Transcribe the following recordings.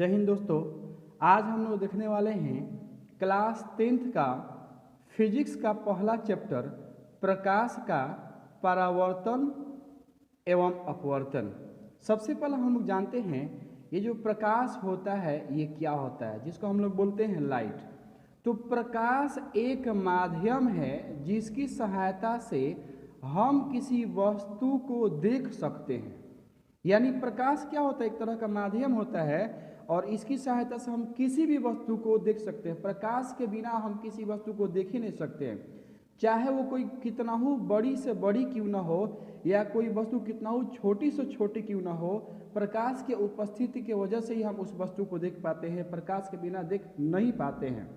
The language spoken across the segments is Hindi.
जय हिंद दोस्तों। आज हम लोग देखने वाले हैं क्लास 10th का फिजिक्स का पहला चैप्टर प्रकाश का परावर्तन एवं अपवर्तन। सबसे पहले हम लोग जानते हैं ये जो प्रकाश होता है ये क्या होता है, जिसको हम लोग बोलते हैं लाइट। तो प्रकाश एक माध्यम है जिसकी सहायता से हम किसी वस्तु को देख सकते हैं। यानी प्रकाश क्या होता है, एक तरह का माध्यम होता है और इसकी सहायता से हम किसी भी वस्तु को देख सकते हैं। प्रकाश के बिना हम किसी वस्तु को देख ही नहीं सकते हैं, चाहे वो कोई कितना हो बड़ी से बड़ी क्यों ना हो या कोई वस्तु कितना हो छोटी से छोटी क्यों ना हो, प्रकाश के उपस्थिति की वजह से ही हम उस वस्तु को देख पाते हैं, प्रकाश के बिना देख नहीं पाते हैं।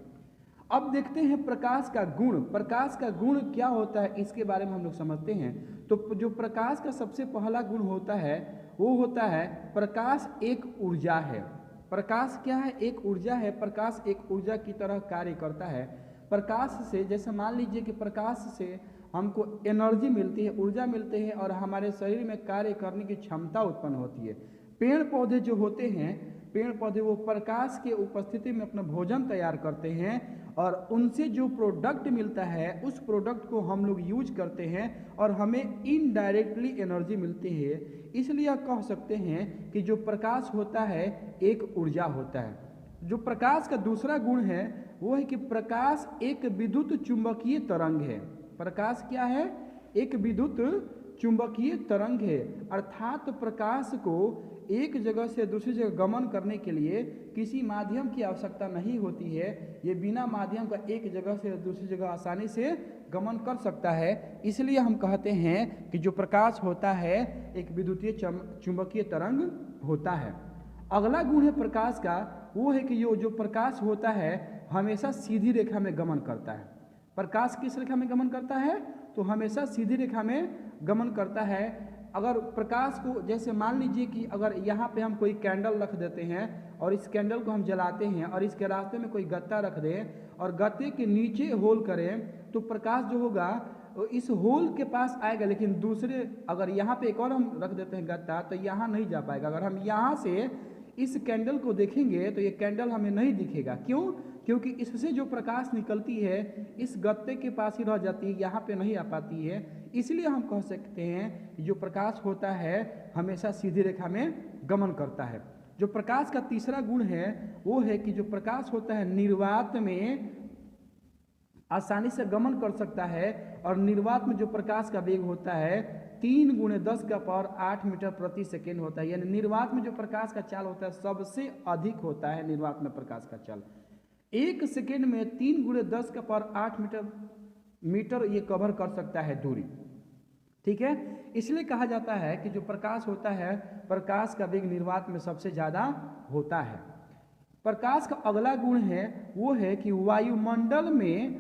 अब देखते हैं प्रकाश का गुण। प्रकाश का गुण क्या होता है इसके बारे में हम लोग समझते हैं। तो जो प्रकाश का सबसे पहला गुण होता है वो होता है प्रकाश एक ऊर्जा है। प्रकाश क्या है? एक ऊर्जा है। प्रकाश एक ऊर्जा की तरह कार्य करता है। प्रकाश से जैसे मान लीजिए कि प्रकाश से हमको एनर्जी मिलती है, ऊर्जा मिलती है और हमारे शरीर में कार्य करने की क्षमता उत्पन्न होती है। पेड़ पौधे जो होते हैं, पेड़ पौधे वो प्रकाश के उपस्थिति में अपना भोजन तैयार करते हैं और उनसे जो प्रोडक्ट मिलता है उस प्रोडक्ट को हम लोग यूज करते हैं और हमें इनडायरेक्टली एनर्जी मिलती है। इसलिए कह सकते हैं कि जो प्रकाश होता है एक ऊर्जा होता है। जो प्रकाश का दूसरा गुण है वो है कि प्रकाश एक विद्युत चुंबकीय तरंग है। प्रकाश क्या है? एक विद्युत चुंबकीय तरंग है। अर्थात प्रकाश को एक जगह से दूसरी जगह गमन करने के लिए किसी माध्यम की आवश्यकता नहीं होती है। ये बिना माध्यम का एक जगह से दूसरी जगह आसानी से गमन कर सकता है। इसलिए हम कहते हैं कि जो प्रकाश होता है एक विद्युतीय चुंबकीय तरंग होता है। अगला गुण है प्रकाश का वो है कि जो प्रकाश होता है हमेशा सीधी रेखा में गमन करता है। प्रकाश किस रेखा में गमन करता है? तो हमेशा सीधी रेखा में गमन करता है। अगर प्रकाश को जैसे मान लीजिए कि अगर यहाँ पे हम कोई कैंडल रख देते हैं और इस कैंडल को हम जलाते हैं और इसके रास्ते में कोई गत्ता रख दें और गत्ते के नीचे होल करें तो प्रकाश जो होगा इस होल के पास आएगा, लेकिन दूसरे अगर यहाँ पे एक और हम रख देते हैं गत्ता तो यहाँ नहीं जा पाएगा। अगर हम यहाँ से इस कैंडल को देखेंगे तो ये कैंडल हमें नहीं दिखेगा। क्यों? क्योंकि इससे जो प्रकाश निकलती है इस गत्ते के पास ही रह जाती है, यहाँ पे नहीं आ पाती है। इसलिए हम कह सकते हैं जो प्रकाश होता है हमेशा सीधी रेखा में गमन करता है। जो प्रकाश का तीसरा गुण है वो है कि जो प्रकाश होता है निर्वात में आसानी से गमन कर सकता है और निर्वात में जो प्रकाश का वेग होता है 3 × 10⁸ मीटर प्रति सेकेंड होता है। यानी निर्वात में जो प्रकाश का चाल होता है सबसे अधिक होता है। निर्वात में प्रकाश का चाल 1 सेकेंड में 3 × 10⁸ मीटर ये कवर कर सकता है दूरी। ठीक है, इसलिए कहा जाता है कि जो प्रकाश होता है प्रकाश का वेग निर्वात में सबसे ज़्यादा होता है। प्रकाश का अगला गुण है वो है कि वायुमंडल में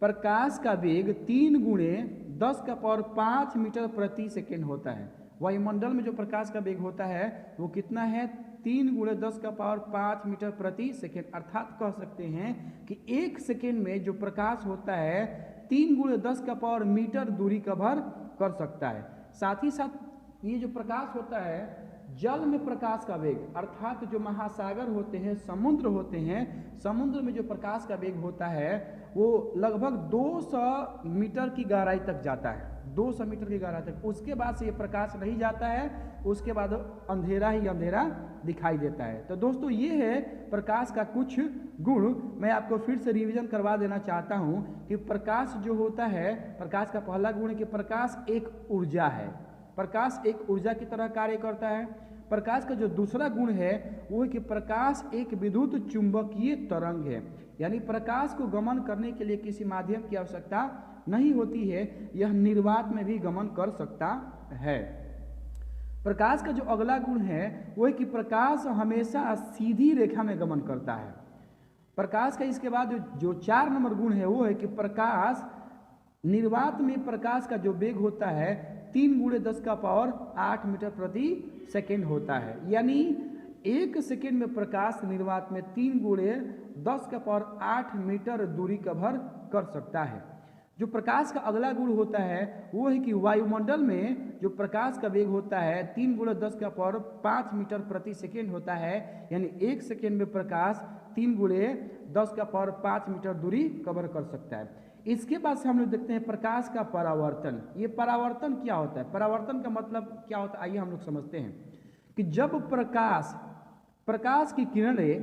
प्रकाश का वेग 3 × 10⁵ मीटर प्रति सेकेंड होता है। वायुमंडल में जो प्रकाश का वेग होता है वो कितना है? 3 × 10⁵ मीटर प्रति सेकेंड। अर्थात कह सकते हैं कि 1 सेकेंड में जो प्रकाश होता है 3 × 10⁻⁻ मीटर दूरी कवर कर सकता है। साथ ही साथ ये जो प्रकाश होता है जल में प्रकाश का वेग, अर्थात जो महासागर होते हैं, समुद्र होते हैं, समुद्र में जो प्रकाश का वेग होता है वो लगभग 200 मीटर की गहराई तक जाता है। 200 मीटर की गहराई तक। उसके बाद से ये प्रकाश नहीं जाता है, उसके बाद अंधेरा ही अंधेरा दिखाई देता है। तो दोस्तों ये है प्रकाश का कुछ गुण। मैं आपको फिर से रिवीजन करवा देना चाहता हूँ कि प्रकाश जो होता है, प्रकाश का पहला गुण है कि प्रकाश एक ऊर्जा है। प्रकाश एक ऊर्जा की तरह कार्य करता है। प्रकाश का जो दूसरा गुण है वो है कि प्रकाश एक विद्युत चुंबकीय तरंग है। यानी प्रकाश को गमन करने के लिए किसी माध्यम की आवश्यकता नहीं होती है, यह निर्वात में भी गमन कर सकता है। प्रकाश का जो अगला गुण है वो है कि प्रकाश हमेशा सीधी रेखा में गमन करता है। प्रकाश का इसके बाद जो 4 नंबर गुण है वो है कि प्रकाश निर्वात में प्रकाश का जो वेग होता है 3 × 10⁸ मीटर प्रति सेकेंड होता है। यानी 1 सेकेंड में प्रकाश निर्वात में 3 × 10⁸ मीटर दूरी कवर कर सकता है। जो प्रकाश का अगला गुण होता है वो है कि वायुमंडल में जो प्रकाश का वेग होता है 3 × 10⁵ मीटर प्रति सेकेंड होता है, यानी 1 सेकेंड में प्रकाश 3 × 10⁵ मीटर दूरी कवर कर सकता है। इसके बाद से हम लोग देखते हैं प्रकाश का परावर्तन। ये परावर्तन क्या होता है? परावर्तन का मतलब क्या होता है, आइए हम लोग समझते हैं कि जब प्रकाश की किरणें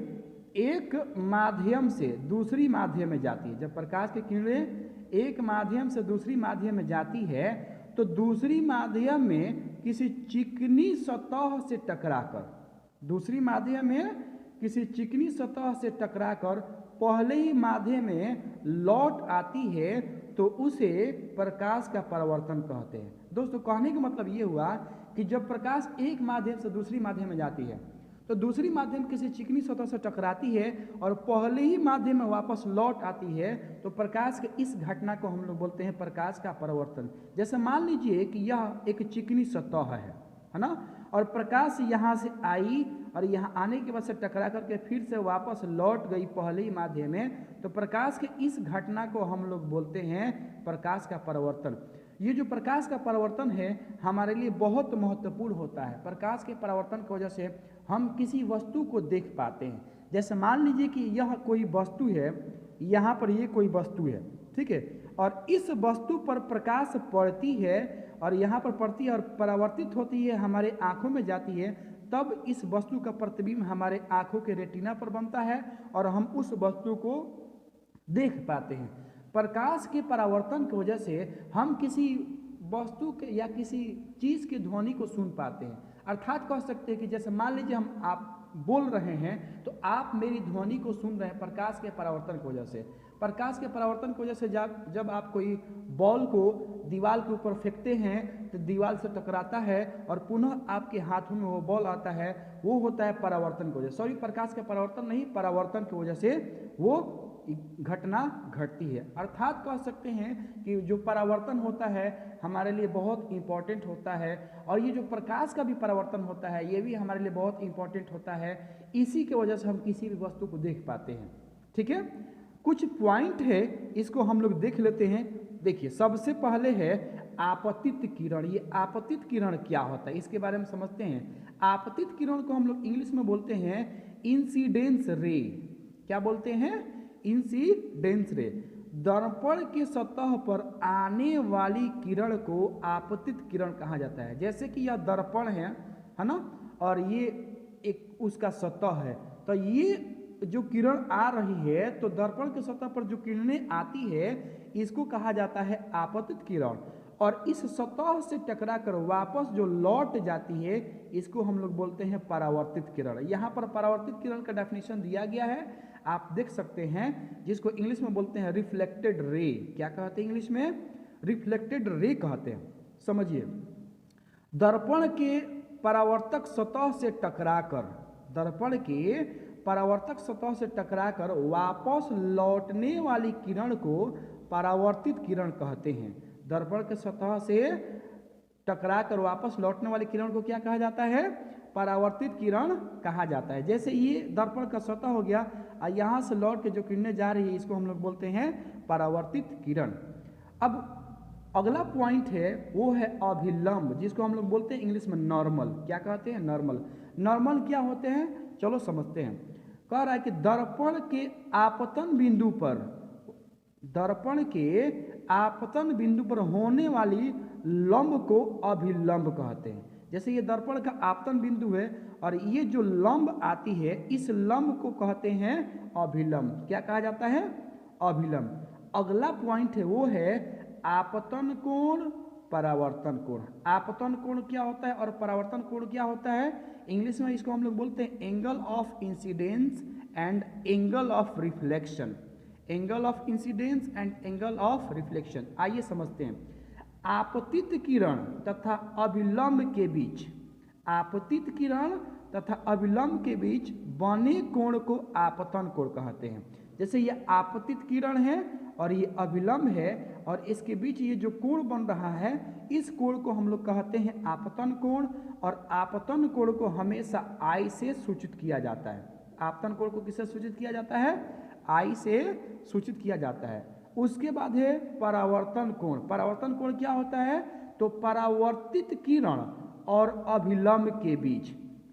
एक माध्यम से दूसरी माध्यम में जाती है, जब प्रकाश की किरणें एक माध्यम से दूसरी माध्यम में जाती है तो दूसरी माध्यम में किसी चिकनी सतह से टकराकर पहले ही माध्यम में लौट आती है तो उसे प्रकाश का परावर्तन कहते हैं। दोस्तों, कहने का मतलब ये हुआ कि जब प्रकाश एक माध्यम से दूसरी माध्यम में जाती है तो दूसरी माध्यम किसी चिकनी सतह से टकराती है और पहले ही माध्यम में वापस लौट आती है तो प्रकाश के इस घटना को हम लोग बोलते हैं प्रकाश का परावर्तन। जैसे मान लीजिए कि यह एक चिकनी सतह है ना, और प्रकाश यहाँ से आई और यहाँ आने के बाद से टकरा करके फिर से वापस लौट गई पहले ही माध्यम में, तो प्रकाश के इस घटना को हम लोग बोलते हैं प्रकाश का परावर्तन। ये जो प्रकाश का परावर्तन है हमारे लिए बहुत महत्वपूर्ण होता है। प्रकाश के परावर्तन की वजह से हम किसी वस्तु को देख पाते हैं। जैसे मान लीजिए कि यह कोई वस्तु है, यहाँ पर ये कोई वस्तु है, ठीक है, और इस वस्तु पर प्रकाश पड़ती है और यहाँ पर पड़ती है और परावर्तित होती है, हमारे आँखों में जाती है, तब इस वस्तु का प्रतिबिंब हमारे आँखों के रेटिना पर बनता है और हम उस वस्तु को देख पाते हैं। प्रकाश के परावर्तन की वजह से हम किसी वस्तु के या किसी चीज़ की ध्वनि को सुन पाते हैं। अर्थात कह सकते हैं कि जैसे मान लीजिए आप बोल रहे हैं तो आप मेरी ध्वनि को सुन रहे हैं प्रकाश के परावर्तन की वजह से। प्रकाश के परावर्तन की वजह से जब आप कोई बॉल को दीवार के ऊपर फेंकते हैं तो दीवार से टकराता है और पुनः आपके हाथों में वो बॉल आता है, वो होता है परावर्तन की वजह से। सॉरी, प्रकाश के परावर्तन नहीं, परावर्तन की वजह से वो घटना घटती है। अर्थात कह सकते हैं कि जो परावर्तन होता है हमारे लिए बहुत इंपॉर्टेंट होता है, और ये जो प्रकाश का भी परावर्तन होता है ये भी हमारे लिए बहुत इंपॉर्टेंट होता है। इसी की वजह से हम किसी भी वस्तु को देख पाते हैं। ठीक है, कुछ पॉइंट है, इसको हम लोग देख लेते हैं। देखिए, सबसे पहले है आपतित किरण। ये आपतित किरण क्या होता है इसके बारे में समझते हैं। आपतित किरण को हम लोग इंग्लिश में बोलते हैं इंसिडेंस रे। क्या बोलते हैं? इंसिडेंस रे। दर्पण की सतह पर आने वाली किरण को आपतित किरण कहा जाता है। जैसे कि यह दर्पण है ना, और ये एक उसका सतह है, तो ये जो किरण आ रही है तो दर्पण की सतह पर जो किरणें आती है इसको कहा जाता है आपतित किरण, और इस सतह से टकराकर वापस जो लौट जाती है इसको हम लोग बोलते हैं परावर्तित किरण। यहाँ पर परावर्तित किरण का डेफिनेशन दिया गया है, आप देख सकते हैं, जिसको इंग्लिश में बोलते हैं रिफ्लेक्टेड रे। क्या कहते हैं इंग्लिश में? रिफ्लेक्टेड रे कहते हैं। समझिए, दर्पण के परावर्तक सतह से टकराकर, दर्पण के परावर्तक सतह से टकराकर वापस लौटने वाली किरण को परावर्तित किरण कहते हैं। दर्पण के सतह से टकराकर वापस लौटने वाली किरण को क्या कहा जाता है? परावर्तित किरण कहा जाता है। जैसे ये दर्पण का सतह हो गया और यहाँ से लौट के जो किरणें जा रही है इसको हम लोग बोलते हैं परावर्तित किरण। अब अगला पॉइंट है वो है अभिलंब, जिसको हम लोग बोलते हैं इंग्लिश में नॉर्मल। क्या कहते हैं? नॉर्मल। नॉर्मल क्या होते हैं चलो समझते हैं। कह रहा है कि दर्पण के आपतन बिंदु पर, दर्पण के आपतन बिंदु पर होने वाली लंब को अभिलंब कहते हैं। जैसे ये दर्पण का आपतन बिंदु है और ये जो लंब आती है इस लंब को कहते हैं अभिलंब। क्या कहा जाता है? अभिलंब। अगला पॉइंट है वो है आपतन कोण, परावर्तन कोण। आपतन कोण क्या होता है और परावर्तन कोण क्या होता है? इंग्लिश में इसको हम लोग बोलते हैं angle of incidence and angle of reflection. Angle of incidence and angle of reflection. आइए समझते हैं। आपतित किरण तथा अभिलंब के बीच, आपतित किरण तथा अभिलंब के बीच बने कोण को आपतन कोण कहते हैं। जैसे ये आपतित किरण है और ये अभिलंब है और इसके बीच ये जो कोण बन रहा है इस कोण को हम लोग कहते हैं आपतन कोण, और आपतन कोण को हमेशा आई से सूचित किया जाता है। आपतन कोण को किससे सूचित किया जाता है? आई से सूचित किया जाता है। उसके बाद है परावर्तन कोण। परावर्तन कोण क्या होता है? तो परावर्तित किरण और अभिलंब के बीच,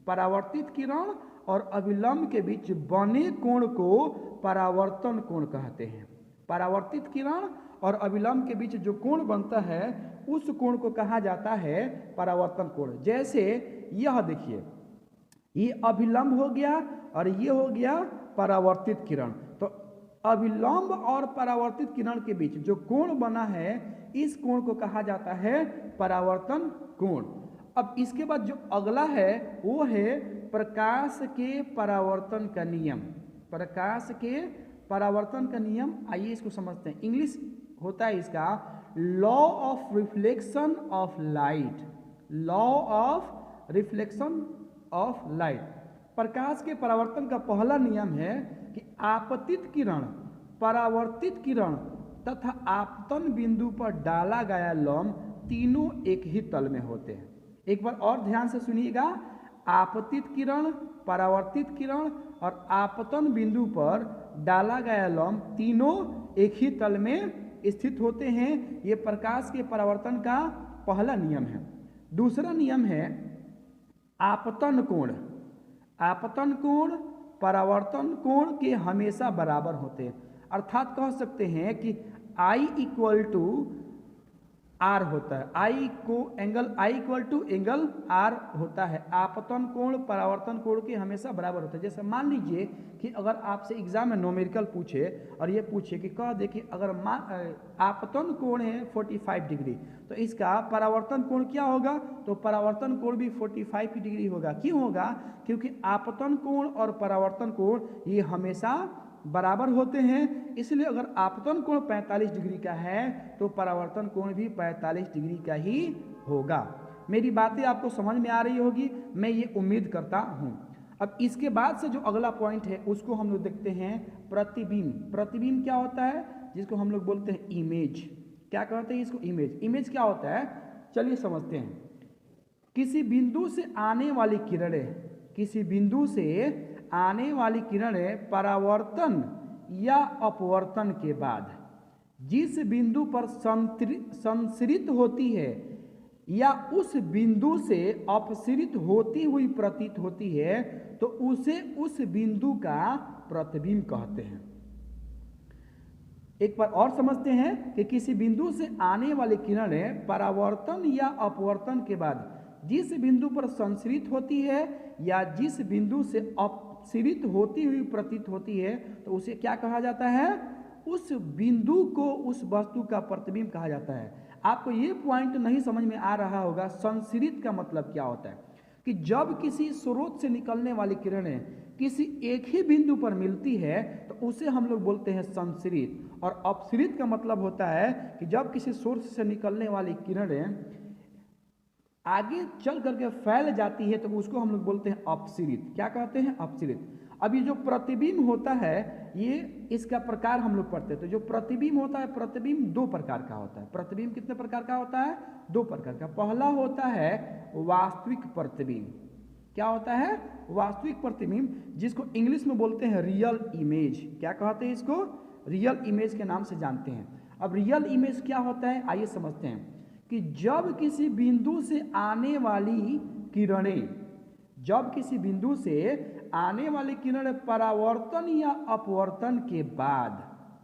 परावर्तित किरण और अभिलंब के बीच बने कोण को परावर्तन कोण कहते हैं। परावर्तित किरण और अभिलंब के बीच जो कोण बनता है उस कोण को कहा जाता है परावर्तन कोण। जैसे यह देखिए, ये अभिलंब हो गया और ये हो गया परावर्तित किरण। तो अभिलंब और परावर्तित किरण के बीच जो कोण बना है इस कोण को कहा जाता है परावर्तन कोण। अब इसके बाद जो अगला है वो है प्रकाश के परावर्तन का नियम। प्रकाश के परावर्तन का नियम, आइए इसको समझते हैं। इंग्लिश होता है इसका law of reflection of light. Law of reflection of light. प्रकाश के परावर्तन का पहला नियम है कि आपतित किरण, परावर्तित किरण तथा आपतन बिंदु पर डाला गया लंब तीनों एक ही तल में होते हैं। एक बार और ध्यान से सुनिएगा, आपतित किरण, परावर्तित किरण और आपतन बिंदु पर डाला गया लंब तीनों एक ही तल में स्थित होते हैं। ये प्रकाश के परावर्तन का पहला नियम है। दूसरा नियम है आपतन कोण। आपतन कोण परावर्तन कोण के हमेशा बराबर होते हैं। अर्थात कह सकते हैं कि I इक्वल टू आर होता है। I equal to angle r होता है। आपतन कोण परावर्तन कोण के हमेशा बराबर होता है। जैसे मान लीजिए कि अगर आपसे एग्जाम में न्यूमेरिकल पूछे और ये पूछे कि कह देखिए अगर आपतन कोण है 45 डिग्री तो इसका परावर्तन कोण क्या होगा? तो परावर्तन कोण भी 45 डिग्री होगा। क्यों होगा? क्योंकि आपतन कोण और परावर्तन कोण ये हमेशा बराबर होते हैं। इसलिए अगर आपतन कोण 45 डिग्री का है तो परावर्तन कोण भी 45 डिग्री का ही होगा। मेरी बातें आपको समझ में आ रही होगी, मैं ये उम्मीद करता हूँ। अब इसके बाद से जो अगला पॉइंट है उसको हम लोग देखते हैं प्रतिबिंब। प्रतिबिंब क्या होता है? जिसको हम लोग बोलते हैं इमेज। क्या कहते हैं इसको? इमेज। इमेज क्या होता है? चलिए समझते हैं। किसी बिंदु से आने वाली किरणें, किसी बिंदु से आने वाली किरणें परावर्तन या अपवर्तन के बाद जिस बिंदु पर संसरित होती है या उस बिंदु से अपसरित होती हुई प्रतीत होती है तो उसे उस बिंदु का प्रतिबिंब कहते हैं। एक बार और समझते हैं कि किसी बिंदु से आने वाली किरणें परावर्तन या अपवर्तन के बाद जिस बिंदु पर संसरित होती है या जिस बिंदु से अपसरित होती हुई प्रतीत होती है तो उसे क्या कहा जाता है? उस बिंदु को, उस वस्तु का प्रतिबिंब कहा जाता है। आपको ये पॉइंट नहीं समझ में आ रहा होगा, संसरित का मतलब क्या होता है? कि जब किसी स्रोत से निकलने वाली किरणें किसी एक ही बिंदु पर मिलती है तो उसे हम लोग बोलते हैं संसरित। और अपसरित का मतलब होता है कि जब किसी सोर्स से निकलने वाली किरणें आगे चल करके फैल जाती है तो उसको हम लोग बोलते हैं अपसरित। क्या कहते हैं? अपसरित। अब ये जो प्रतिबिंब होता है ये इसका प्रकार हम लोग पढ़ते हैं। तो जो प्रतिबिंब होता है, प्रतिबिंब दो प्रकार का होता है। प्रतिबिंब कितने प्रकार का होता है? दो प्रकार का। पहला होता है वास्तविक प्रतिबिंब। क्या होता है? वास्तविक प्रतिबिंब, जिसको इंग्लिश में बोलते हैं रियल इमेज। क्या कहते हैं इसको? रियल इमेज के नाम से जानते हैं। अब रियल इमेज क्या होता है आइए समझते हैं। कि जब किसी बिंदु से आने वाली किरणें, जब किसी बिंदु से आने वाली किरणें परावर्तन या अपवर्तन के बाद,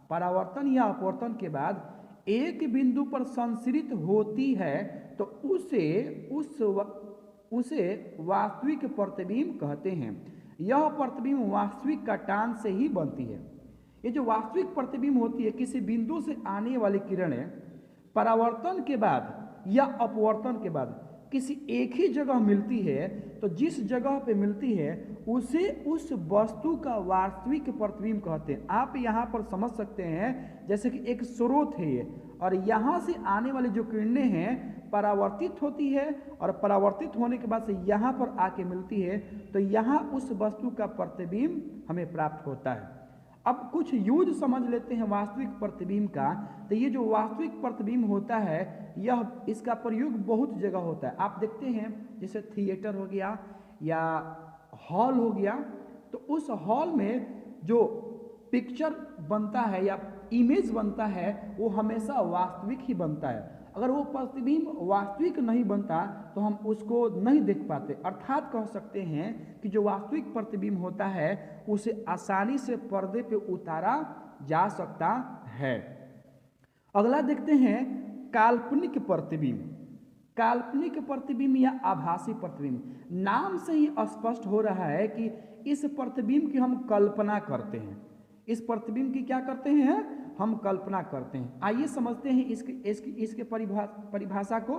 परावर्तन या अपवर्तन के बाद एक बिंदु पर संसरित होती है तो उसे वास्तविक प्रतिबिंब कहते हैं। यह प्रतिबिंब वास्तविक कटान से ही बनती है। ये जो वास्तविक प्रतिबिंब होती है, किसी बिंदु से आने वाली किरणें परावर्तन के बाद या अपवर्तन के बाद किसी एक ही जगह मिलती है तो जिस जगह पे मिलती है उसे उस वस्तु का वास्तविक प्रतिबिंब कहते हैं। आप यहाँ पर समझ सकते हैं जैसे कि एक स्रोत है ये, और यहाँ से आने वाली जो किरणें हैं परावर्तित होती है और परावर्तित होने के बाद से यहाँ पर आके मिलती है तो यहाँ उस वस्तु का प्रतिबिंब हमें प्राप्त होता है। अब कुछ यूज समझ लेते हैं वास्तविक प्रतिबिंब का। तो ये जो वास्तविक प्रतिबिंब होता है यह, इसका प्रयोग बहुत जगह होता है। आप देखते हैं जैसे थिएटर हो गया या हॉल हो गया, तो उस हॉल में जो पिक्चर बनता है या इमेज बनता है वो हमेशा वास्तविक ही बनता है। अगर वो प्रतिबिंब वास्तविक नहीं बनता तो हम उसको नहीं देख पाते। अर्थात कह सकते हैं कि जो वास्तविक प्रतिबिंब होता है उसे आसानी से पर्दे पे उतारा जा सकता है। अगला देखते हैं काल्पनिक प्रतिबिंब। काल्पनिक प्रतिबिंब या आभासी प्रतिबिंब, नाम से ही स्पष्ट हो रहा है कि इस प्रतिबिंब की हम कल्पना करते हैं। इस प्रतिबिंब की क्या करते हैं, हम कल्पना करते हैं। आइए समझते हैं इसके परिभाषा को।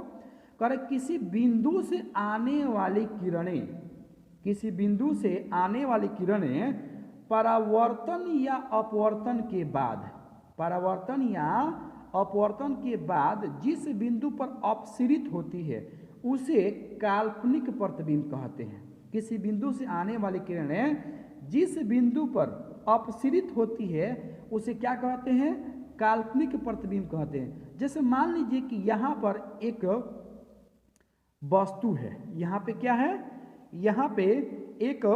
कर किसी बिंदु से आने वाली किरणें, किसी बिंदु से आने वाली किरणें परावर्तन या अपवर्तन के बाद, परावर्तन या अपवर्तन के बाद जिस बिंदु पर अपसरित होती है उसे काल्पनिक प्रतिबिंब कहते हैं। किसी बिंदु से आने वाली किरणें जिस बिंदु पर अपसरित होती है उसे क्या कहते हैं, काल्पनिक प्रतिबिंब कहते हैं। जैसे मान लीजिए कि यहाँ पर एक वस्तु है, यहाँ पे क्या है, यहाँ पे एक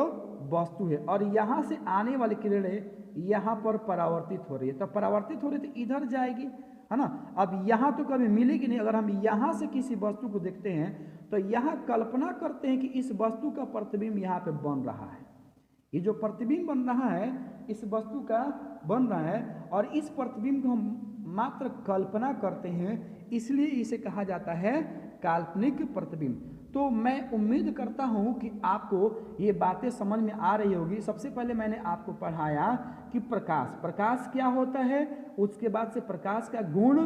वस्तु है और यहाँ से आने वाली किरणें यहाँ पर परावर्तित हो रही है। तो परावर्तित हो रही तो इधर जाएगी, है ना। अब यहाँ तो कभी मिलेगी नहीं। अगर हम यहाँ से किसी वस्तु को देखते हैं तो यहाँ कल्पना करते हैं कि इस वस्तु का प्रतिबिंब यहाँ पे बन रहा है। ये जो प्रतिबिंब बन रहा है इस वस्तु का बन रहा है और इस प्रतिबिंब को हम मात्र कल्पना करते हैं, इसलिए इसे कहा जाता है काल्पनिक प्रतिबिंब। तो मैं उम्मीद करता हूँ कि आपको ये बातें समझ में आ रही होगी। सबसे पहले मैंने आपको पढ़ाया कि प्रकाश क्या होता है, उसके बाद से प्रकाश का गुण,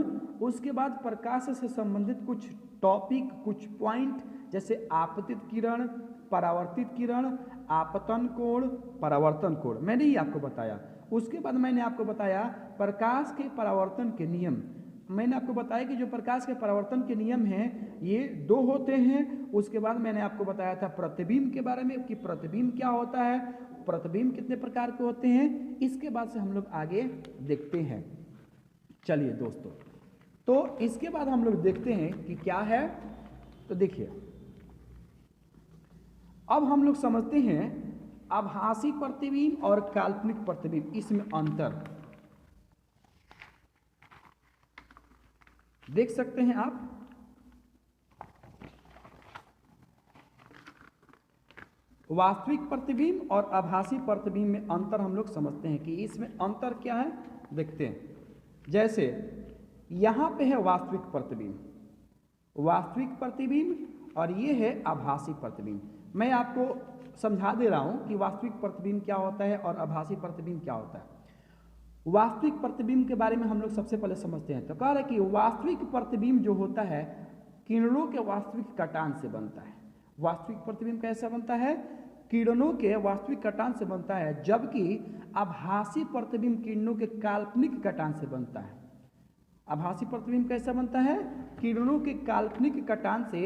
उसके बाद प्रकाश से संबंधित कुछ टॉपिक, कुछ पॉइंट, जैसे आपतित किरण, परावर्तित किरण, आपतन कोण, परावर्तन कोण, मैंने ही आपको बताया। उसके बाद मैंने आपको बताया प्रकाश के परावर्तन के नियम। मैंने आपको बताया कि जो प्रकाश के परावर्तन के नियम हैं ये 2 होते हैं। उसके बाद मैंने आपको बताया था प्रतिबिंब के बारे में कि प्रतिबिंब क्या होता है, प्रतिबिंब कितने प्रकार के होते हैं। इसके बाद से हम लोग आगे देखते हैं। चलिए दोस्तों, तो इसके बाद हम लोग देखते हैं कि क्या है। तो देखिए, अब हम लोग समझते हैं आभासी प्रतिबिंब और काल्पनिक प्रतिबिंब, इसमें अंतर देख सकते हैं आप। वास्तविक प्रतिबिंब और आभासी प्रतिबिंब में अंतर हम लोग समझते हैं कि इसमें अंतर क्या है, देखते हैं। जैसे यहां पे है वास्तविक प्रतिबिंब, वास्तविक प्रतिबिंब और ये है आभासी प्रतिबिंब। मैं आपको समझा दे रहा हूं कि वास्तविक प्रतिबिंब क्या होता है और आभासी प्रतिबिंब क्या होता है। वास्तविक प्रतिबिंब के बारे में हम लोग सबसे पहले समझते हैं। तो कह रहे कि वास्तविक प्रतिबिंब जो होता है किरणों के वास्तविक कटान से बनता है। वास्तविक प्रतिबिंब कैसा बनता है, किरणों के वास्तविक कटान से बनता है, जबकि आभासी प्रतिबिंब किरणों के काल्पनिक कटान से बनता है। आभासी प्रतिबिंब कैसा बनता है, किरणों के काल्पनिक कटान से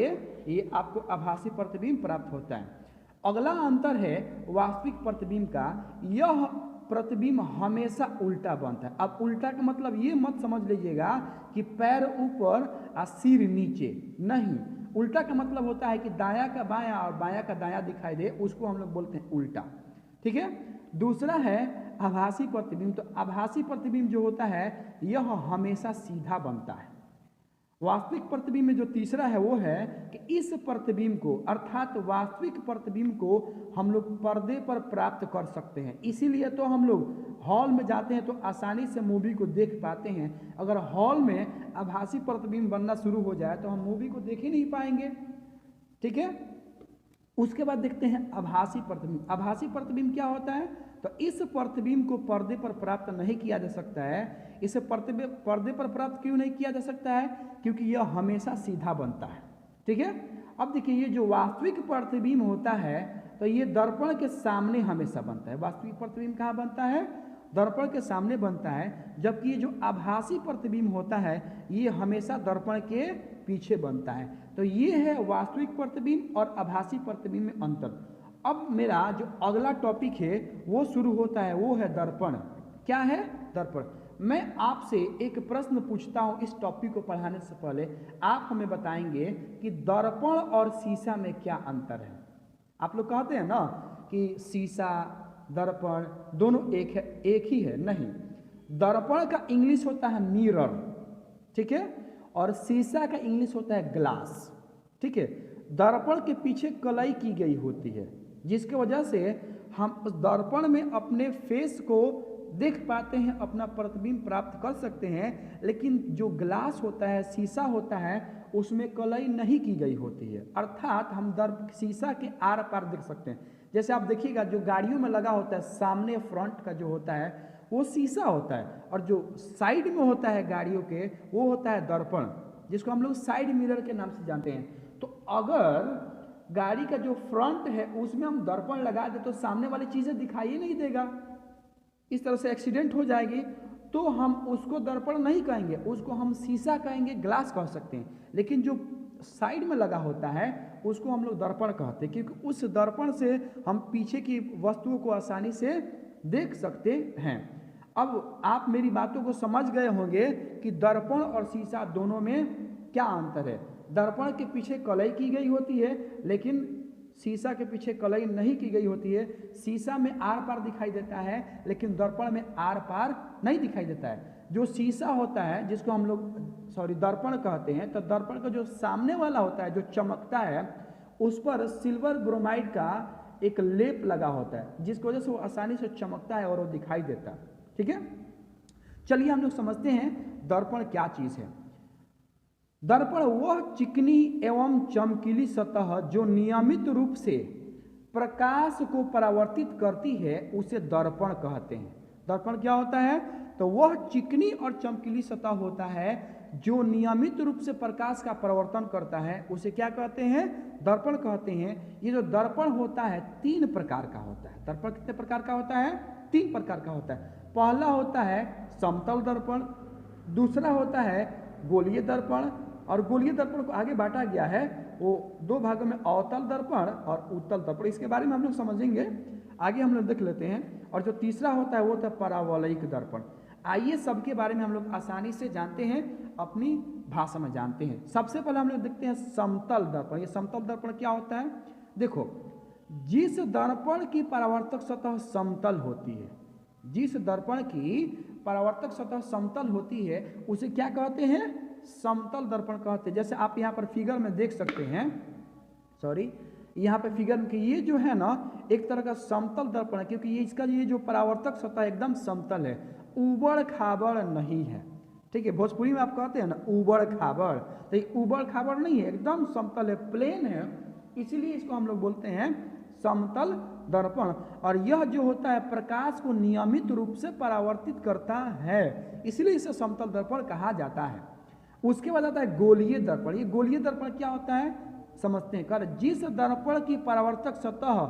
ये आपको आभासी प्रतिबिंब प्राप्त होता है। अगला अंतर है वास्तविक प्रतिबिंब का, यह प्रतिबिंब हमेशा उल्टा बनता है। अब उल्टा का मतलब ये मत समझ लीजिएगा कि पैर ऊपर और सिर नीचे, नहीं। उल्टा का मतलब होता है कि दायां का बायां और बायां का दायां दिखाई दे, उसको हम लोग बोलते हैं उल्टा, ठीक है। दूसरा है आभासी प्रतिबिंब। तो आभासी प्रतिबिंब जो होता है यह हमेशा सीधा बनता है। वास्तविक प्रतिबिंब में जो तीसरा है वो है कि इस प्रतिबिंब को, अर्थात वास्तविक प्रतिबिंब को हम लोग पर्दे पर प्राप्त कर सकते हैं। इसीलिए तो हम लोग हॉल में जाते हैं तो आसानी से मूवी को देख पाते हैं। अगर हॉल में आभासी प्रतिबिंब बनना शुरू हो जाए तो हम मूवी को देख ही नहीं पाएंगे, ठीक है। उसके बाद देखते हैं आभासी प्रतिबिंब। आभासी प्रतिबिंब क्या होता है, तो इस प्रतिबिंब को पर्दे पर प्राप्त नहीं किया जा सकता है। इसे पर्दे पर प्राप्त क्यों नहीं किया जा सकता है, क्योंकि यह हमेशा सीधा बनता है, ठीक है। अब देखिए, ये जो वास्तविक प्रतिबिंब होता है तो ये दर्पण के सामने हमेशा बनता है। वास्तविक प्रतिबिंब कहाँ बनता है, दर्पण के सामने बनता है, जबकि ये जो आभासी प्रतिबिंब होता है ये हमेशा दर्पण के पीछे बनता है। तो ये है वास्तविक प्रतिबिंब और आभासी प्रतिबिंब में अंतर। अब मेरा जो अगला टॉपिक है वो शुरू होता है, वो है दर्पण। क्या है, दर्पण। मैं आपसे एक प्रश्न पूछता हूं इस टॉपिक को पढ़ाने से पहले, आप हमें बताएंगे कि दर्पण और शीशा में क्या अंतर है। आप लोग कहते हैं ना कि शीशा, दर्पण दोनों एक ही है, नहीं। दर्पण का इंग्लिश होता है मिरर, ठीक है, और शीशा का इंग्लिश होता है ग्लास, ठीक है। दर्पण के पीछे कलाई की गई होती है, जिसकी वजह से हम उस दर्पण में अपने फेस को देख पाते हैं, अपना प्रतिबिंब प्राप्त कर सकते हैं। लेकिन जो ग्लास होता है, शीशा होता है, उसमें कलाई नहीं की गई होती है, अर्थात हम शीशा के आर पार देख सकते हैं। जैसे आप देखिएगा जो गाड़ियों में लगा होता है, सामने फ्रंट का जो होता है वो शीशा होता है, और जो साइड में होता है गाड़ियों के वो होता है दर्पण, जिसको हम लोग साइड मिरर के नाम से जानते हैं। तो अगर गाड़ी का जो फ्रंट है उसमें हम दर्पण लगा दे तो सामने वाली चीजें दिखाई ही नहीं देगा, इस तरह से एक्सीडेंट हो जाएगी। तो हम उसको दर्पण नहीं कहेंगे, उसको हम शीशा कहेंगे, ग्लास कह सकते हैं। लेकिन जो साइड में लगा होता है उसको हम लोग दर्पण कहते हैं, क्योंकि उस दर्पण से हम पीछे की वस्तुओं को आसानी से देख सकते हैं। अब आप मेरी बातों को समझ गए होंगे कि दर्पण और शीशा दोनों में क्या अंतर है। दर्पण के पीछे कलई की गई होती है, लेकिन शीशा के पीछे कलई नहीं की गई होती है। शीशा में आर पार दिखाई देता है, लेकिन दर्पण में आर पार नहीं दिखाई देता है। जो शीशा होता है, जिसको हम लोग दर्पण कहते हैं, तो दर्पण का जो सामने वाला होता है, जो चमकता है, उस पर सिल्वर ब्रोमाइड का एक लेप लगा होता है, जिसकी वजह से वो आसानी से चमकता है और वो दिखाई देता है, ठीक है। चलिए हम लोग समझते हैं दर्पण क्या चीज है। दर्पण वह चिकनी एवं चमकीली सतह जो नियमित रूप से प्रकाश को परावर्तित करती है, उसे दर्पण कहते हैं। दर्पण क्या होता है? तो वह चिकनी और चमकीली सतह होता है जो नियमित रूप से प्रकाश का परावर्तन करता है, उसे क्या कहते हैं? दर्पण कहते हैं। ये जो दर्पण होता है 3 प्रकार का होता है। दर्पण कितने प्रकार का होता है? 3 प्रकार का होता है। पहला होता है समतल दर्पण, दूसरा होता है गोलीय दर्पण, और गोलीय दर्पण को आगे बांटा गया है वो 2 भागों में, अवतल दर्पण और उत्तल दर्पण। इसके बारे में हम लोग समझेंगे, आगे हम लोग देख लेते हैं। और जो तीसरा होता है वो होता है परावलयिक दर्पण। आइए सबके बारे में हम लोग आसानी से जानते हैं, अपनी भाषा में जानते हैं। सबसे पहले हम लोग देखते हैं समतल दर्पण। ये समतल दर्पण क्या होता है? देखो, जिस दर्पण की परावर्तक सतह समतल होती है, जिस दर्पण की परावर्तक सतह समतल होती है, उसे क्या कहते हैं? समतल दर्पण कहते हैं। जैसे आप यहाँ पर फिगर में देख सकते हैं, यहाँ पे फिगर में, ये जो है ना एक तरह का समतल दर्पण है, क्योंकि ये इसका ये जो परावर्तक सतह एकदम समतल है, उबड़ खाबड़ नहीं है, ठीक है। भोजपुरी में आप कहते हैं ना उबड़ खाबड़, तो ये उबड़ खाबड़ नहीं है, एकदम समतल है, प्लेन है, इसीलिए इसको हम लोग बोलते हैं समतल दर्पण। और यह जो होता है प्रकाश को नियमित रूप से परावर्तित करता है, इसलिए इसे समतल दर्पण कहा जाता है। उसके बाद आता है गोलीय दर्पण। ये गोलीय दर्पण क्या होता है समझते हैं। कर जिस दर्पण की परावर्तक सतह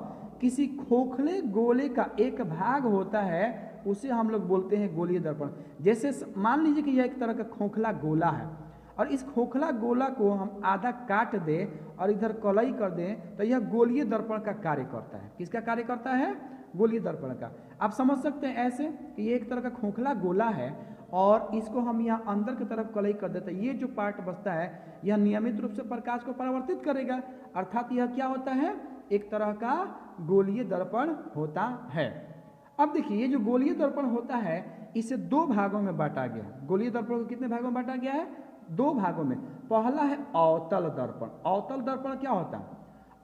किसी खोखले गोले का एक भाग होता है, उसे हम लोग बोलते हैं गोलीय दर्पण। जैसे मान लीजिए कि यह एक तरह का खोखला गोला है, और इस खोखला गोला को हम आधा काट दें और इधर कलई कर दें, तो यह गोलीय दर्पण का कार्य करता है। किसका कार्य करता है? गोलीय दर्पण का। आप समझ सकते हैं ऐसे कि ये एक तरह का खोखला गोला है, और इसको हम यहाँ अंदर की तरफ कलई कर देते हैं। ये जो पार्ट बचता है यह नियमित रूप से प्रकाश को परावर्तित करेगा, अर्थात यह क्या होता है? एक तरह का गोलीय दर्पण होता है। अब देखिए, ये जो गोलीय दर्पण होता है इसे 2 भागों में बांटा गया है। गोलीय दर्पण को कितने भागों में बांटा गया है? 2 भागों में। पहला है अवतल दर्पण। अवतल दर्पण क्या होता है?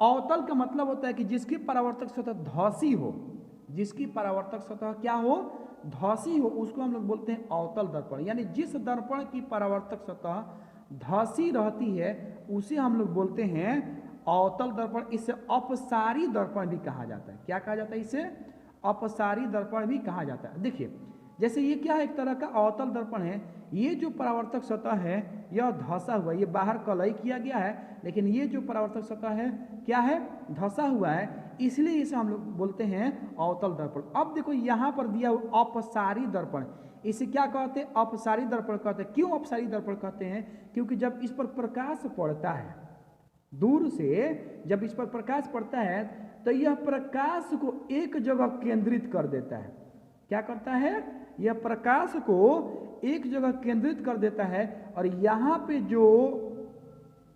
अवतल का मतलब होता है कि जिसकी परावर्तक सतह धसी हो, जिसकी परावर्तक सतह क्या हो? धसी हो, उसको हम लोग बोलते हैं अवतल दर्पण। यानी जिस दर्पण की परावर्तक सतह धसी रहती है उसे हम लोग बोलते हैं अवतल दर्पण। इसे अपसारी दर्पण भी कहा जाता है। क्या कहा जाता है? इसे अपसारी दर्पण भी कहा जाता है। देखिए, जैसे ये क्या है? एक तरह का अवतल दर्पण है। ये जो परावर्तक सतह है यह धसा हुआ, ये बाहर कलई किया गया है, लेकिन ये जो परावर्तक सतह है क्या है? धसा हुआ है, इसलिए इसे हम लोग बोलते हैं अवतल दर्पण। अब देखो यहाँ पर दिया हुआ अपसारी दर्पण, इसे क्या कहते हैं? अपसारी दर्पण कहते हैं। क्यों अपसारी दर्पण कहते हैं? क्योंकि जब इस पर प्रकाश पड़ता है, दूर से जब इस पर प्रकाश पड़ता है तो यह प्रकाश को एक जगह केंद्रित कर देता है। क्या करता है? यह प्रकाश को एक जगह केंद्रित कर देता है, और यहाँ पे जो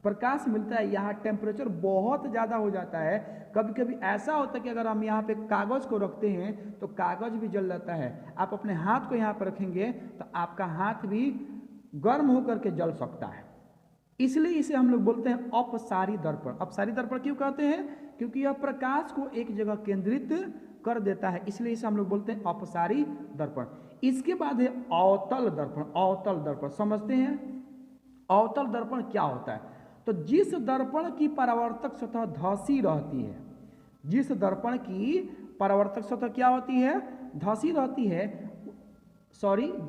प्रकाश मिलता है, यहाँ टेम्परेचर बहुत ज़्यादा हो जाता है। कभी कभी ऐसा होता है कि अगर हम यहाँ पे कागज़ को रखते हैं तो कागज़ भी जल जाता है। आप अपने हाथ को यहाँ पर रखेंगे तो आपका हाथ भी गर्म होकर के जल सकता है। इसलिए इसे हम लोग बोलते हैं अपसारी दर्पण। अपसारी दर्पण क्यों कहते हैं? क्योंकि यह प्रकाश को एक जगह केंद्रित कर देता है, इसलिए इसे हम लोग बोलते हैं अपसारी दर्पण। इसके बाद है अवतल दर्पण। अवतल दर्पण समझते हैं। अवतल दर्पण क्या होता है? तो जिस दर्पण की परावर्तक सतह धंसी रहती है, जिस दर्पण की परावर्तक सतह क्या होती है? धंसी रहती है,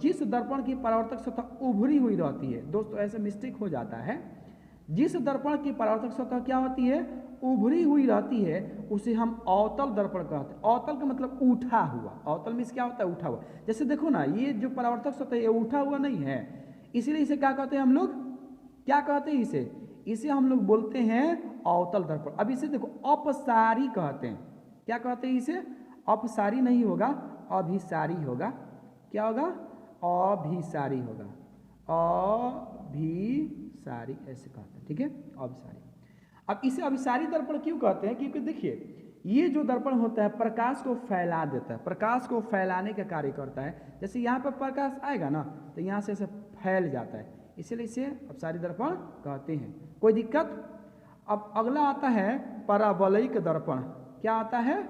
जिस दर्पण की परावर्तक सतह उभरी हुई रहती है। दोस्तों ऐसे मिस्टेक हो जाता है। जिस दर्पण की परावर्तक सतह क्या होती है? उभरी हुई रहती है, उसे हम अवतल दर्पण कहते हैं। अवतल का मतलब उठा हुआ। अवतल मीन्स क्या होता है? उठा हुआ। जैसे देखो ना, ये जो परावर्तक सतह है ये उठा हुआ नहीं है, इसीलिए इसे क्या कहते हैं हम लोग? क्या कहते हैं इसे हम लोग बोलते हैं अवतल दर्पण। अब इसे देखो अपसारी कहते हैं। क्या कहते हैं इसे? अपसारी नहीं होगा, अभिसारी होगा। क्या होगा? अभिसारी होगा। अभिसारी ऐसे कहते हैं, ठीक है, अभिसारी। अब इसे अभिसारी दर्पण क्यों कहते हैं? क्योंकि देखिए ये जो दर्पण होता है प्रकाश को फैला देता है, प्रकाश को फैलाने का कार्य करता है। जैसे यहाँ पर प्रकाश आएगा ना तो यहाँ से ऐसे फैल जाता है, इसीलिए इसे अपसारी दर्पण कहते हैं। कोई दिक्कत? अब अगला आता है परावलयिक दर्पण। क्या आता है?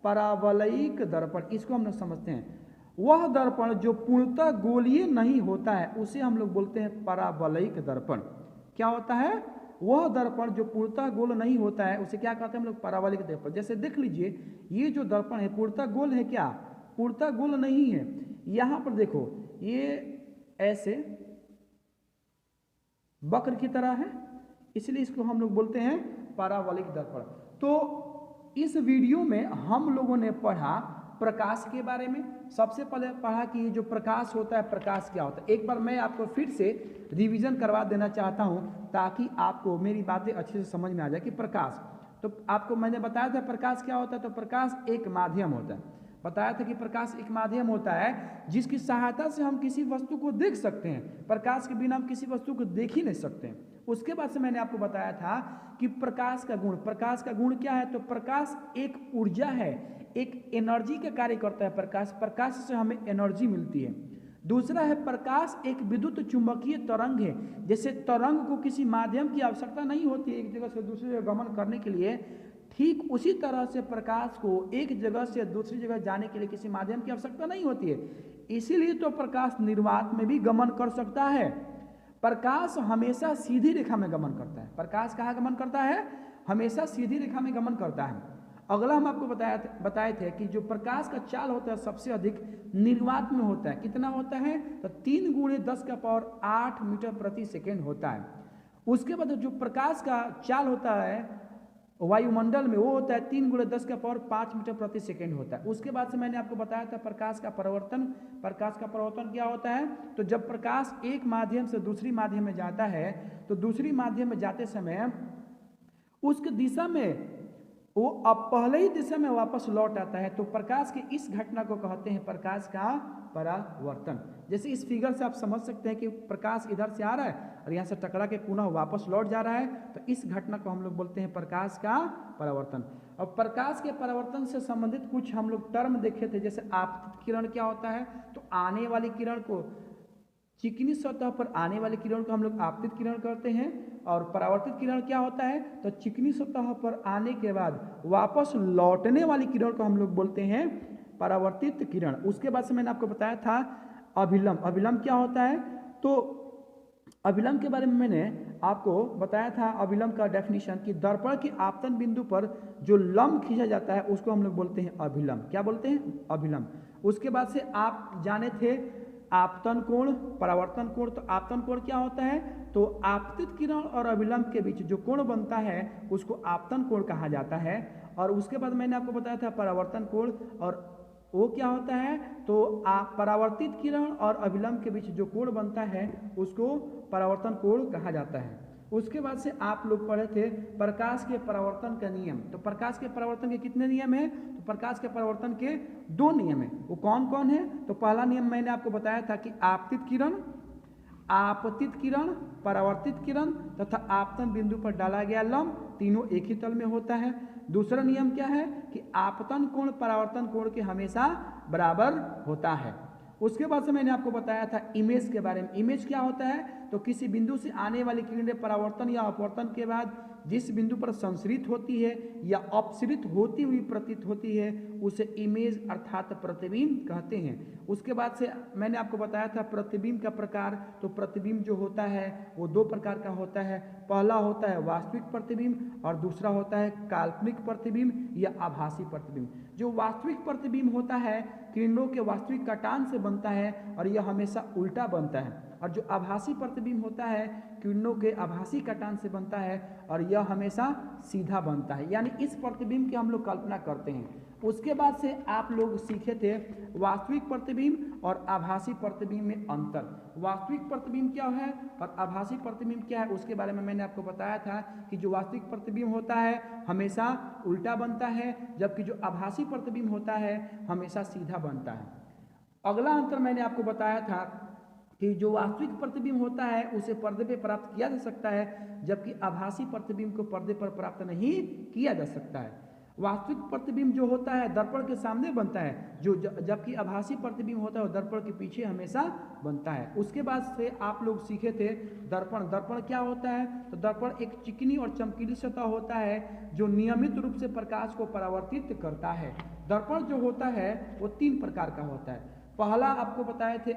परावलयिक दर्पण। इसको हम लोग समझते हैं। वह दर्पण जो पूर्णतः गोलीय नहीं होता है उसे हम लोग बोलते हैं परावलयिक दर्पण। क्या होता है? वह दर्पण जो पूर्णतः गोल नहीं होता है उसे क्या कहते हैं हम लोग? परावलयिक दर्पण। जैसे देख लीजिए ये जो दर्पण है पूर्णतः गोल है क्या? पूर्णतः गोल नहीं है। यहाँ पर देखो ये ऐसे वक्र की तरह है, इसलिए इसको हम लोग बोलते हैं परावलयिक दर्पण। तो इस वीडियो में हम लोगों ने पढ़ा प्रकाश के बारे में। सबसे पहले पढ़ा कि जो प्रकाश होता है, प्रकाश क्या होता है। एक बार मैं आपको फिर से रिवीजन करवा देना चाहता हूं ताकि आपको मेरी बातें अच्छे से समझ में आ जाए कि प्रकाश, तो आपको मैंने बताया था प्रकाश क्या होता है। तो प्रकाश एक माध्यम होता है। बताया था कि प्रकाश एक माध्यम होता है जिसकी सहायता से हम किसी वस्तु को देख सकते हैं। प्रकाश के बिना हम किसी वस्तु को देख ही नहीं सकते हैं। उसके बाद से मैंने आपको बताया था कि प्रकाश का गुण, प्रकाश का गुण क्या है? तो प्रकाश एक ऊर्जा है, एक एनर्जी का कार्य करता है। प्रकाश से हमें एनर्जी मिलती है। दूसरा है प्रकाश एक विद्युत चुंबकीय तरंग है। जैसे तरंग को किसी माध्यम की आवश्यकता नहीं होती एक जगह से दूसरी जगह गमन करने के लिए, ठीक उसी तरह से प्रकाश को एक जगह से दूसरी जगह जाने के लिए किसी माध्यम की आवश्यकता नहीं होती है। इसीलिए तो प्रकाश निर्वात में भी गमन कर सकता है। प्रकाश हमेशा सीधी रेखा में गमन करता है। प्रकाश कहाँ गमन करता है? हमेशा सीधी रेखा में गमन करता है। अगला हम आपको बताए थे कि जो प्रकाश का चाल होता है सबसे अधिक निर्वात में होता है। कितना होता है? तो 3 × 10⁸ मीटर प्रति सेकेंड होता है। उसके बाद जो प्रकाश का चाल होता है वायुमंडल में वो होता है 3 × 10⁵ मीटर प्रति सेकेंड होता है। उसके बाद से मैंने आपको बताया था प्रकाश का परिवर्तन। प्रकाश का परिवर्तन क्या होता है? तो जब प्रकाश एक माध्यम से दूसरी माध्यम में जाता है तो दूसरी माध्यम में जाते समय उसकी दिशा में वो अब पहले ही दिशा में वापस लौट आता है। तो प्रकाश की इस घटना को कहते हैं प्रकाश का परावर्तन। जैसे इस फिगर से आप समझ सकते हैं कि प्रकाश इधर से आ रहा है और यहाँ से टकरा के पुनः वापस लौट जा रहा है, तो इस घटना को हम लोग बोलते हैं प्रकाश का परावर्तन। और प्रकाश के परावर्तन से संबंधित कुछ हम लोग टर्म देखे थे। जैसे आपतित किरण क्या होता है? तो आने वाली किरण को, चिकनी सतह पर आने वाली किरण को हम लोग आपतित किरण कहते हैं। और परावर्तित किरण क्या होता है? तो चिकनी सतह पर आने के बाद वापस लौटने वाली किरण को हम लोग बोलते हैं परावर्तित किरण। उसके बाद से मैंने आपको बताया था अभिलंब। अभिलंब क्या होता है? तो अभिलंब के बारे में मैंने आपको बताया था, अभिलंब का डेफिनेशन कि दर्पण के आपतन बिंदु पर जो लंब खींचा जाता है उसको हम लोग बोलते हैं अभिलंब। क्या बोलते हैं? अभिलंब। उसके बाद से आप जाने थे आपतन कोण, परावर्तन कोण। तो आपतन कोण क्या होता है? तो आपतित किरण और अभिलंब के बीच जो कोण बनता है उसको आपतन कोण कहा जाता है। और उसके बाद मैंने आपको बताया था परावर्तन कोण, और वो क्या होता है? तो परावर्तित किरण और अभिलंब के बीच जो कोण बनता है उसको परावर्तन कोण कहा जाता है। उसके बाद से आप लोग पढ़े थे प्रकाश के परावर्तन का नियम। तो प्रकाश के परावर्तन के कितने नियम हैं? तो प्रकाश के परावर्तन के 2 नियम हैं। वो कौन कौन है? तो पहला नियम मैंने आपको बताया था कि आपतित किरण परावर्तित किरण तथा आपतन बिंदु पर डाला गया लंब तीनों एक ही तल में होता है। दूसरा नियम क्या है कि आपतन कोण परावर्तन कोण के हमेशा बराबर होता है। उसके बाद से मैंने आपको बताया था इमेज के बारे में। इमेज क्या होता है, तो किसी बिंदु से आने वाली किरणें परावर्तन या अपवर्तन के बाद जिस बिंदु पर संसरित होती है या अपसरित होती हुई प्रतीत होती है उसे इमेज अर्थात प्रतिबिंब कहते हैं। उसके बाद से मैंने आपको बताया था प्रतिबिंब का प्रकार। तो प्रतिबिंब जो होता है वो दो प्रकार का होता है। पहला होता है वास्तविक प्रतिबिंब और दूसरा होता है काल्पनिक प्रतिबिंब या आभासी प्रतिबिंब। जो वास्तविक प्रतिबिंब होता है किरणों के वास्तविक कटान से बनता है और यह हमेशा उल्टा बनता है, और जो आभासी प्रतिबिंब होता है किरणों के आभासी कटान से बनता है और यह हमेशा सीधा बनता है। यानी इस प्रतिबिंब की हम लोग कल्पना करते हैं। उसके बाद से आप लोग सीखे थे वास्तविक प्रतिबिंब और आभासी प्रतिबिंब में अंतर। वास्तविक प्रतिबिंब क्या है और आभासी प्रतिबिंब क्या है उसके बारे में मैंने आपको बताया था कि जो वास्तविक प्रतिबिंब होता है हमेशा उल्टा बनता है, जबकि जो आभासी प्रतिबिंब होता है हमेशा सीधा बनता है। अगला अंतर मैंने आपको बताया था कि जो वास्तविक प्रतिबिंब होता है उसे पर्दे पर प्राप्त किया जा सकता है, जबकि आभासी प्रतिबिंब को पर्दे पर प्राप्त नहीं किया जा सकता है। वास्तविक प्रतिबिंब जो होता है दर्पण के सामने बनता है, जबकि आभासी प्रतिबिंब होता है वो दर्पण के पीछे हमेशा बनता है। उसके बाद से आप लोग सीखे थे दर्पण। दर्पण क्या होता है, तो दर्पण एक चिकनी और चमकीली सतह होता है जो नियमित रूप से प्रकाश को परावर्तित करता है। दर्पण जो होता है वो तीन प्रकार का होता है। पहला आपको बताए थे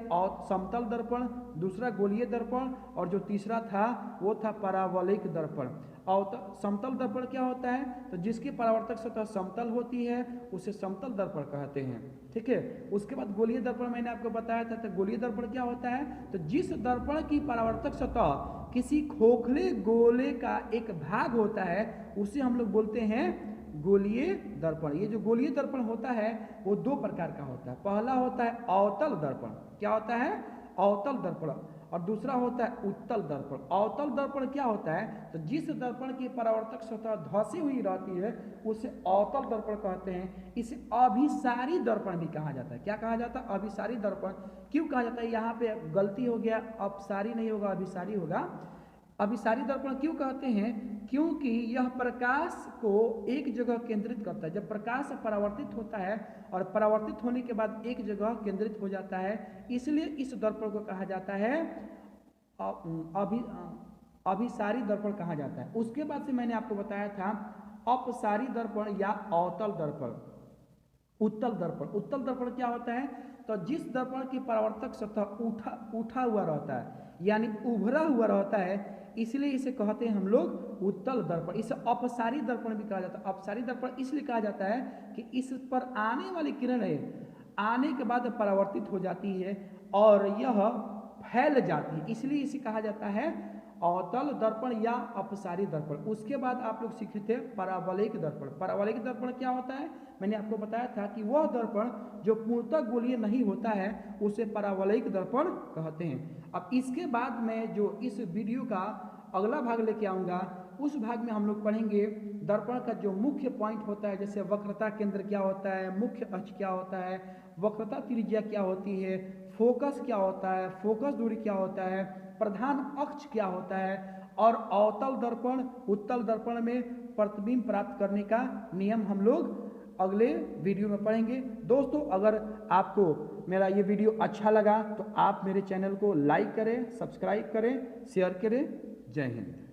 समतल दर्पण, दूसरा गोलीय दर्पण और जो तीसरा था वो था परावलयिक दर्पण। और समतल दर्पण क्या होता है, तो जिसकी परावर्तक सतह समतल होती है उसे समतल दर्पण कहते हैं। ठीक है। उसके बाद गोलीय दर्पण मैंने आपको बताया था। तो गोलीय दर्पण क्या होता है, तो जिस दर्पण की परावर्तक सतह किसी खोखले गोले का एक भाग होता है उसे हम लोग बोलते हैं गोलीय दर्पण। ये जो गोलीय दर्पण होता है वो दो प्रकार का होता है। पहला होता है अवतल दर्पण। क्या होता है, अवतल दर्पण। और दूसरा होता है उत्तल दर्पण। अवतल दर्पण क्या होता है, तो जिस दर्पण की परावर्तक सतह धंसी हुई रहती है उसे अवतल दर्पण कहते हैं। इसे अभिसारी दर्पण भी कहा जाता है। क्या कहा जाता है, अभिसारी दर्पण। क्यों कहा जाता है, यहाँ पे गलती हो गया, अपसारी नहीं होगा अभिसारी होगा। अभिसारी दर्पण क्यों कहते हैं, क्योंकि यह प्रकाश को एक जगह केंद्रित करता है। जब प्रकाश परावर्तित होता है और परावर्तित होने के बाद एक जगह केंद्रित हो जाता है, इसलिए इस दर्पण को कहा जाता है अभिसारी दर्पण कहा जाता है। उसके बाद से मैंने आपको बताया था अपसारी दर्पण या अवतल दर्पण, उत्तल दर्पण। उत्तल दर्पण क्या होता है, तो जिस दर्पण की परावर्तक सतह उठा हुआ रहता है यानी उभरा हुआ रहता है, इसलिए इसे कहते हैं हम लोग उत्तल दर्पण। इसे अपसारी दर्पण भी कहा जाता है। अपसारी दर्पण इसलिए कहा जाता है कि इस पर आने वाली किरणें आने के बाद परावर्तित हो जाती है और यह फैल जाती है, इसलिए इसे कहा जाता है अवतल दर्पण या अपसारी दर्पण। उसके बाद आप लोग सीखे थे परावलयिक दर्पण। परावलयिक दर्पण क्या होता है, मैंने आपको बताया था कि वह दर्पण जो पूर्णतः गोलीय नहीं होता है उसे परावलयिक दर्पण कहते हैं। अब इसके बाद मैं जो इस वीडियो का अगला भाग लेके आऊँगा उस भाग में हम लोग पढ़ेंगे दर्पण का जो मुख्य पॉइंट होता है, जैसे वक्रता केंद्र क्या होता है, मुख्य अक्ष क्या होता है, वक्रता त्रिज्या क्या होती है, फोकस क्या होता है, फोकस दूरी क्या होता है, प्रधान अक्ष क्या होता है, और अवतल दर्पण उत्तल दर्पण में प्रतिबिंब प्राप्त करने का नियम हम लोग अगले वीडियो में पढ़ेंगे। दोस्तों, अगर आपको मेरा ये वीडियो अच्छा लगा तो आप मेरे चैनल को लाइक करें, सब्सक्राइब करें, शेयर करें। जय हिंद।